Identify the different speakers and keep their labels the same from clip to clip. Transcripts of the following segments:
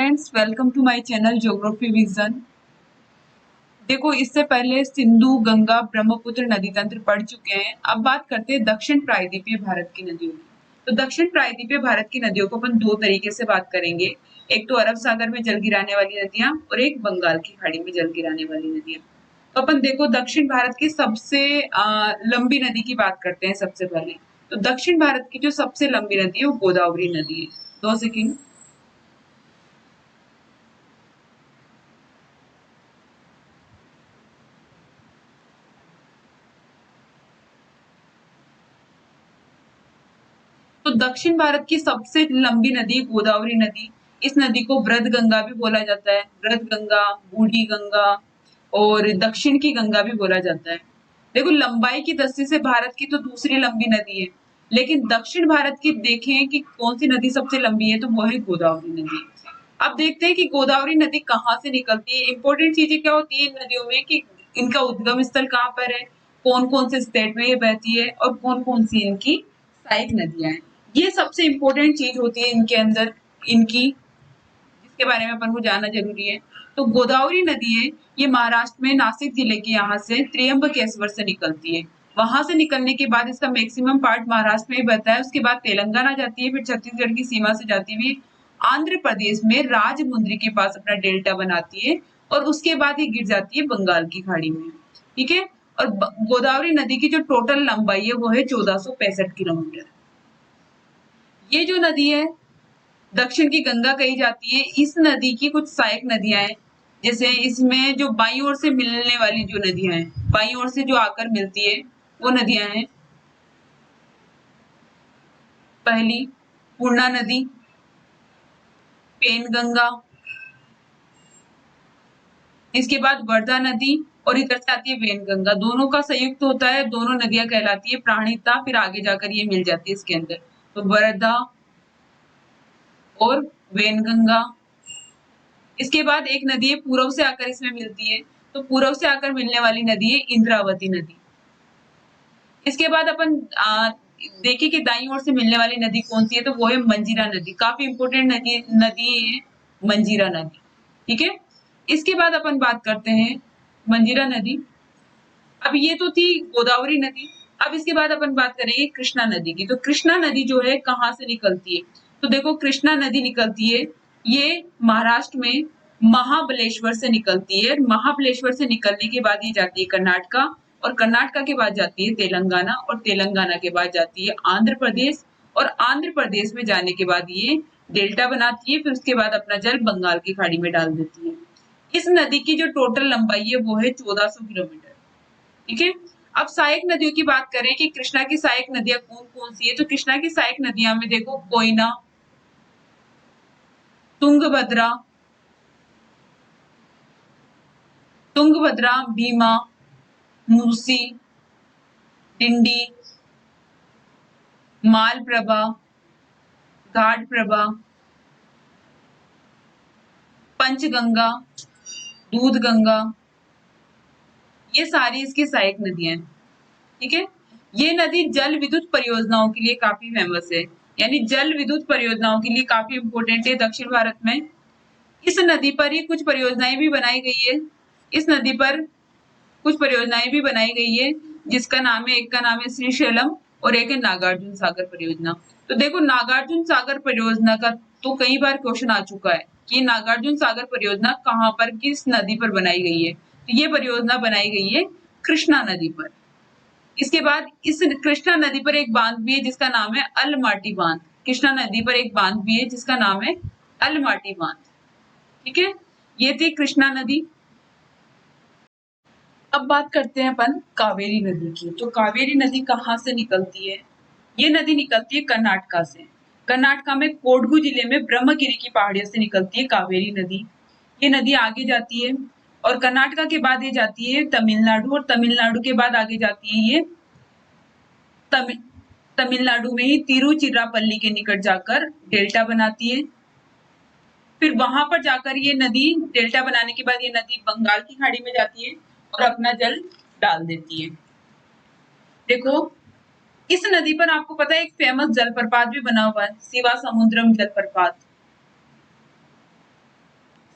Speaker 1: Friends, welcome to my channel geography vision. देखो, इससे पहले सिंधु, गंगा, ब्रह्मपुत्र नदी तंत्र पढ़ चुके हैं। अब बात करते हैं दक्षिण प्रायद्वीपीय भारत की नदियों की। तो दक्षिण प्रायद्वीपीय भारत की नदियों को अपन दो तरीके से बात करेंगे। एक तो अरब सागर में जल गिराने वाली नदियां और एक बंगाल की खाड़ी में जल गिराने वाली नदियां। तो अपन देखो दक्षिण भारत की सबसे लंबी नदी की बात करते हैं सबसे पहले। तो दक्षिण भारत की जो सबसे लंबी नदी है वो गोदावरी नदी है। 2 सेकेंड। तो दक्षिण भारत की सबसे लंबी नदी गोदावरी नदी। इस नदी को वृद्ध गंगा भी बोला जाता है। वृद्ध गंगा, बूढ़ी गंगा और दक्षिण की गंगा भी बोला जाता है। देखो, लंबाई की दृष्टि से भारत की तो दूसरी लंबी नदी है, लेकिन दक्षिण भारत की देखें कि कौन सी नदी सबसे लंबी है, तो वो है गोदावरी नदी। अब देखते हैं कि गोदावरी नदी कहाँ से निकलती है। इंपॉर्टेंट चीजें क्या होती है इन नदियों में कि इनका उद्गम स्थल कहाँ पर है, कौन कौन से स्टेट में ये बहती है और कौन कौन सी इनकी सहायक नदियां हैं। ये सबसे इम्पोर्टेंट चीज होती है इनके अंदर, इनकी जिसके बारे में अपन को जानना जरूरी है। तो गोदावरी नदी है, ये महाराष्ट्र में नासिक जिले के यहाँ से त्र्यंबकेश्वर से निकलती है। वहां से निकलने के बाद इसका मैक्सिमम पार्ट महाराष्ट्र में ही बहता है। उसके बाद तेलंगाना जाती है, फिर छत्तीसगढ़ की सीमा से जाती हुई आंध्र प्रदेश में राजमुंद्री के पास अपना डेल्टा बनाती है और उसके बाद ये गिर जाती है बंगाल की खाड़ी में। ठीक है। और गोदावरी नदी की जो टोटल लंबाई है वो है 1465 किलोमीटर। ये जो नदी है दक्षिण की गंगा कही जाती है। इस नदी की कुछ सहायक नदियां हैं, जैसे इसमें जो बाईं ओर से मिलने वाली जो नदियां हैं, बाईं ओर से जो आकर मिलती है वो नदियां हैं। पहली पूर्णा नदी, पेनगंगा, इसके बाद वर्धा नदी और इधर से आती है वेनगंगा। दोनों का संयुक्त होता है, दोनों नदियां कहलाती है प्राणहिता। फिर आगे जाकर ये मिल जाती है इसके अंदर। तो वर्धा और वेनगंगा। इसके बाद एक नदी है पूर्व से आकर इसमें मिलती है, तो पूर्व से आकर मिलने वाली नदी है इंद्रावती नदी। इसके बाद अपन देखिए कि दाईं ओर से मिलने वाली नदी कौन सी है, तो वो है मंजीरा नदी। काफी इंपोर्टेंट नदी नदी है मंजीरा नदी। ठीक है। इसके बाद अपन बात करते हैं मंजीरा नदी। अब ये तो थी गोदावरी नदी। अब इसके बाद अपन बात करेंगे कृष्णा नदी की। तो कृष्णा नदी जो है कहाँ से निकलती है, तो देखो कृष्णा नदी निकलती है, ये महाराष्ट्र में महाबलेश्वर से निकलती है। महाबलेश्वर से निकलने के बाद ये जाती है कर्नाटका, और कर्नाटका के बाद जाती है तेलंगाना, और तेलंगाना के बाद जाती है आंध्र प्रदेश, और आंध्र प्रदेश में जाने के बाद ये डेल्टा बनाती है। फिर उसके बाद अपना जल बंगाल की खाड़ी में डाल देती है। इस नदी की जो टोटल लंबाई है वो है 1400 किलोमीटर। ठीक है। अब सहायक नदियों की बात करें कि कृष्णा की सहायक नदियां कौन कौन सी है, तो कृष्णा की सहायक नदियां में देखो कोयना, तुंगभद्रा, भीमा, मूसी, डिंडी, मालप्रभा, घाटप्रभा, पंचगंगा, दूधगंगा, ये सारी इसकी सहायक नदियां हैं। ठीक है। ये नदी जल विद्युत परियोजनाओं के लिए काफी फेमस है, यानी जल विद्युत परियोजनाओं के लिए काफी इंपोर्टेंट है दक्षिण भारत में। इस नदी पर ही कुछ परियोजनाएं भी बनाई गई है। इस नदी पर कुछ परियोजनाएं भी बनाई गई है, जिसका नाम है, एक का नाम है श्रीशैलम और एक है नागार्जुन सागर परियोजना। तो देखो नागार्जुन सागर परियोजना का तो कई बार क्वेश्चन आ चुका है कि नागार्जुन सागर परियोजना कहाँ पर, किस नदी पर बनाई गई है। तो ये परियोजना बनाई गई है कृष्णा नदी पर। इसके बाद इस कृष्णा नदी पर एक बांध भी है जिसका नाम है अलमाटी बांध। कृष्णा नदी पर एक बांध भी है जिसका नाम है अलमाटी बांध। ठीक है। ये थी कृष्णा नदी। अब बात करते हैं अपन कावेरी नदी की। तो कावेरी नदी कहाँ से निकलती है, ये नदी निकलती है कर्नाटका से। कर्नाटका में कोडगु जिले में ब्रह्मगिरी की पहाड़ियों से निकलती है कावेरी नदी। ये नदी आगे जाती है और कर्नाटका के बाद ये जाती है तमिलनाडु, और तमिलनाडु के बाद आगे जाती है ये तमिलनाडु में ही तिरुचिरापल्ली के निकट जाकर डेल्टा बनाती है। फिर वहां पर जाकर ये नदी डेल्टा बनाने के बाद ये नदी बंगाल की खाड़ी में जाती है और अपना जल डाल देती है। देखो, इस नदी पर आपको पता है एक फेमस जलप्रपात भी बना हुआ है, शिवा समुद्रम जलप्रपात।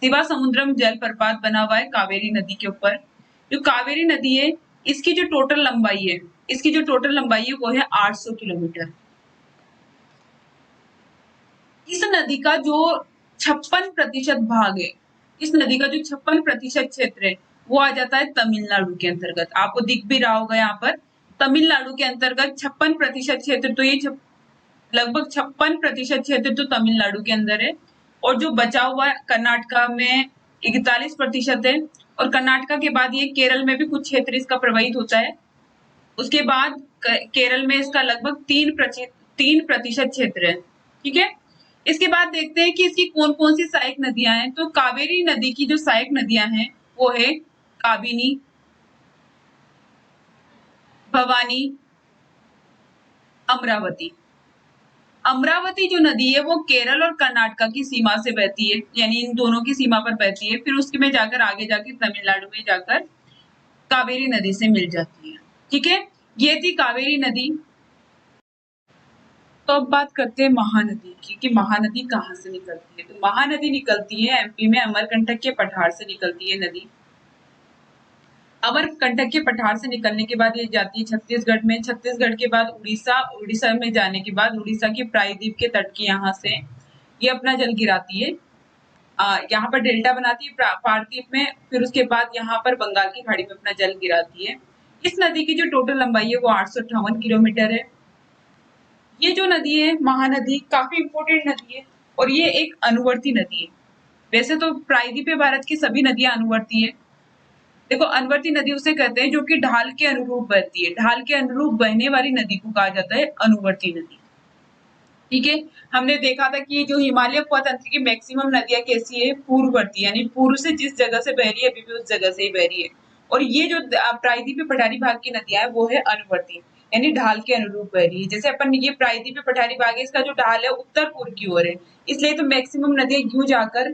Speaker 1: शिवा समुद्रम जलप्रपात बना हुआ है कावेरी नदी के ऊपर। जो कावेरी नदी है इसकी जो टोटल लंबाई है, वो है 800 किलोमीटर। इस नदी का जो 56% भाग है, इस नदी का जो 56% क्षेत्र है वो आ जाता है तमिलनाडु के अंतर्गत। आपको दिख भी रहा होगा यहाँ पर, तमिलनाडु के अंतर्गत 56% क्षेत्र, तो ये लगभग 56% क्षेत्र तो तमिलनाडु के अंदर है, और जो बचा हुआ कर्नाटका में 41% है, और कर्नाटका के बाद ये केरल में भी कुछ क्षेत्र इसका प्रवाहित होता है। उसके बाद केरल में इसका लगभग 3% क्षेत्र है। ठीक है, इसके बाद देखते हैं कि इसकी कौन कौन सी सहायक नदियां हैं। तो कावेरी नदी की जो सहायक नदियां हैं वो है काबिनी, भवानी, अमरावती। अमरावती जो नदी है वो केरल और कर्नाटका की सीमा से बहती है, यानी इन दोनों की सीमा पर बहती है, फिर उसके में जाकर आगे जाकर तमिलनाडु में जाकर कावेरी नदी से मिल जाती है। ठीक है, ये थी कावेरी नदी। तो अब बात करते हैं महानदी की कि महानदी कहाँ से निकलती है। तो महानदी निकलती है एमपी में अमरकंटक के पठार से निकलती है नदी। अमरकंटक के पठार से निकलने के बाद ये जाती है छत्तीसगढ़ में, छत्तीसगढ़ के बाद उड़ीसा, उड़ीसा में जाने के बाद उड़ीसा के प्रायद्वीप के तट के यहाँ से ये अपना जल गिराती है। यहाँ पर डेल्टा बनाती है प्रायद्वीप में, फिर उसके बाद यहाँ पर बंगाल की खाड़ी में अपना जल गिराती है। इस नदी की जो टोटल लंबाई है वो 858 किलोमीटर है। ये जो नदी है महानदी काफी इंपोर्टेंट नदी है, और ये एक अनुवर्ती नदी है। वैसे तो प्रायद्वीपीय भारत की सभी नदियां अनुवर्ती है। देखो, अनुवर्ती नदी उसे कहते हैं जो कि ढाल के अनुरूप बहती है। ढाल के अनुरूप बहने वाली नदी को कहा जाता है अनुवर्ती नदी। ठीक है, हमने देखा था कि जो हिमालय उपतंत्र की मैक्सिमम नदियां कैसी है, पूर्ववर्ती, यानी पूर्व से जिस जगह से बह रही है अभी भी उस जगह से ही बह रही है। और ये जो प्रायद्वीपीय पठारी भाग की नदियां है वो है अनुवर्ती, यानी ढाल के अनुरूप बह रही है। जैसे अपन ये प्रायद्वीपीय पठारी भाग है, इसका जो ढाल है उत्तर पूर्व की ओर है, इसलिए तो मैक्सिमम नदियां यूं जाकर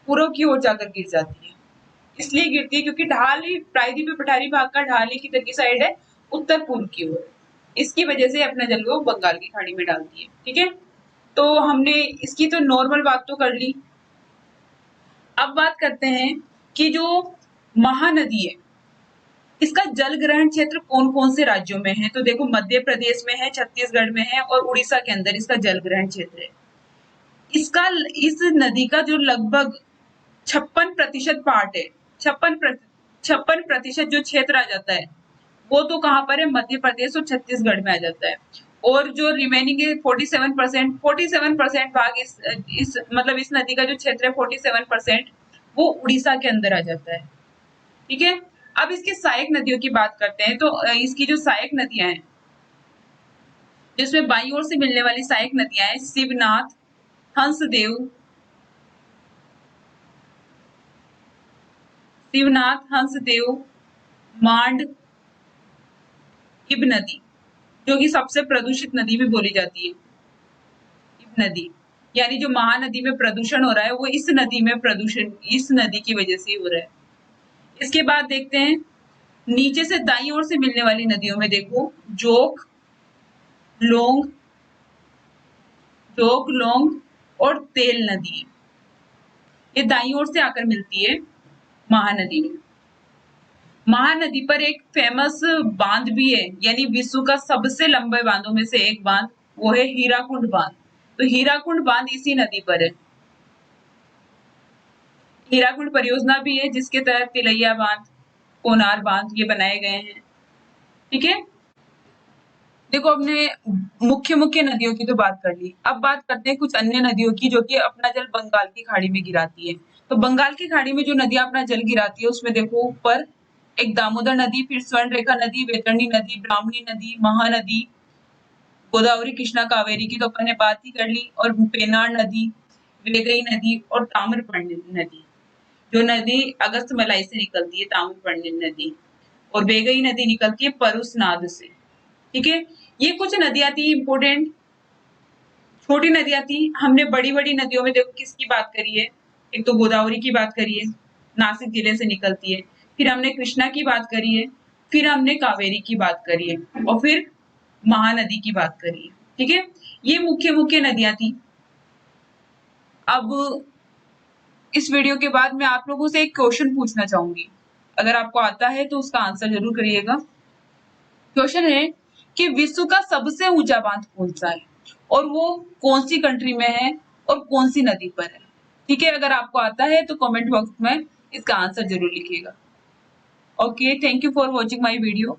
Speaker 1: पूर्व की ओर जाकर गिर जाती है। इसलिए गिरती है क्योंकि ढाल ही प्रायद्वीपीय पठारी भाग का ढाल ही किधर की साइड है, उत्तर पूर्व की ओर। इसकी वजह से अपना जल वो बंगाल की खाड़ी में डालती है। ठीक है, तो हमने इसकी तो नॉर्मल बात तो कर ली। अब बात करते हैं कि जो महानदी है इसका जल ग्रहण क्षेत्र कौन कौन से राज्यों में है। तो देखो, मध्य प्रदेश में है, छत्तीसगढ़ में है, और उड़ीसा के अंदर इसका जल ग्रहण क्षेत्र है। इसका इस नदी का जो लगभग 56% पार्ट है, 56% जो क्षेत्र आ जाता है वो तो कहाँ पर है, मध्य प्रदेश और छत्तीसगढ़ में आ जाता है। और जो रिमेनिंग है 47% भाग इस मतलब इस नदी का जो क्षेत्र है 47% वो उड़ीसा के अंदर आ जाता है। ठीक है, अब इसके सहायक नदियों की बात करते हैं। तो इसकी जो सहायक नदियां हैं, जिसमें बाईं ओर से मिलने वाली सहायक नदियां हैं, शिवनाथ, हंसदेव, मांड, इब नदी, जो कि सबसे प्रदूषित नदी भी बोली जाती है। इब नदी, यानी जो महानदी में प्रदूषण हो रहा है वो इस नदी में प्रदूषण, इस नदी की वजह से हो रहा है। इसके बाद देखते हैं नीचे से दाईं ओर से मिलने वाली नदियों में। देखो, जोक, लोंग, और तेल नदी, ये दाईं ओर से आकर मिलती है महानदी में। महानदी पर एक फेमस बांध भी है, यानी विश्व का सबसे लंबे बांधों में से एक बांध, वो है हीराकुंड बांध। तो हीराकुंड बांध इसी नदी पर है। हीराकुंड परियोजना भी है जिसके तहत तिलैया बांध, कोनार बांध ये बनाए गए हैं। ठीक है, देखो, हमने मुख्य मुख्य नदियों की तो बात कर ली। अब बात करते हैं कुछ अन्य नदियों की जो कि अपना जल बंगाल की खाड़ी में गिराती है। तो बंगाल की खाड़ी में जो नदियां अपना जल गिराती है उसमें देखो, ऊपर एक दामोदर नदी, फिर स्वर्णरेखा नदी, वैतरणी नदी, ब्राह्मणी नदी, महानदी, गोदावरी, कृष्णा, कावेरी की तो अपन ने बात ही कर ली, और पेनार नदी, वेगई नदी और ताम्रपर्णी नदी। जो नदी अगस्त मलाई से निकलती है, ताम्रपर्णी नदी, और वेगई नदी निकलती है परुसनाद से। ठीक है, ये कुछ नदियां थी इंपोर्टेंट, छोटी नदियां थी। हमने बड़ी बड़ी नदियों में देखो किसकी बात करी है, एक तो गोदावरी की बात करी है, नासिक जिले से निकलती है, फिर हमने कृष्णा की बात करी है, फिर हमने कावेरी की बात करी है, और फिर महानदी की बात करी है। ठीक है, ये मुख्य मुख्य नदियां थी। अब इस वीडियो के बाद मैं आप लोगों से एक क्वेश्चन पूछना चाहूंगी, अगर आपको आता है तो उसका आंसर जरूर करिएगा। क्वेश्चन है कि विश्व का सबसे ऊंचा बांध कौन सा है और वो कौन सी कंट्री में है और कौन सी नदी पर है। ठीक है, अगर आपको आता है तो कमेंट बॉक्स में इसका आंसर जरूर लिखिएगा। Okay, thank you for watching my video.